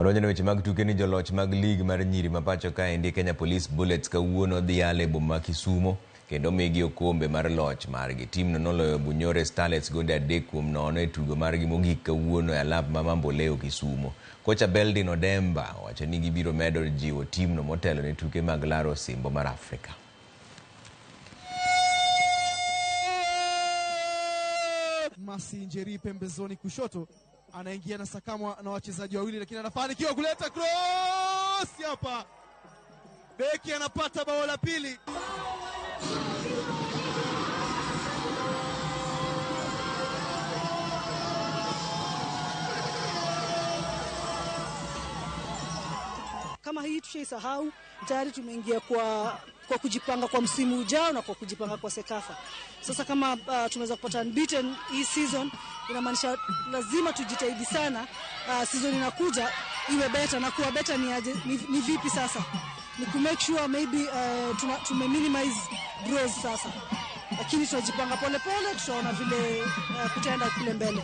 Ronyo weche mag tuke ni joloch mag lig mar nyiri mapacho ka endi Kenya Police Bullets kawuono dhi yale boma Kisumo kendo migi okombe mar loch margi. Timno noloyo Bunyore Starlets gonde 3-0 e tugo margi mogik kawuono e alap ma Mamboleo Kisumo. Kocha Beldin Odemba wacho ni gibiro medo jiwo timno motelo ne tuke mag laro osimbo mar Afrika. Masi Njeri pembezoni kushoto anaingia na sakamwa na wachezaji wawili, lakini anafanikiwa kuleta cross hapa. Beki anapata bao la pili. Kama hii tushaisahau, tayari tumeingia kwa kujipanga kwa msimu ujao na kwa kujipanga kwa Sekafa. Sasa kama tumeweza kupata unbeaten hii season, inamaanisha lazima tujitahidi sana season inakuja iwe better, na kuwa better ni vipi sasa? Ni ku make sure maybe tume minimize draws sasa. Lakini tunajipanga pole pole, tutaona vile kutaenda kule mbele.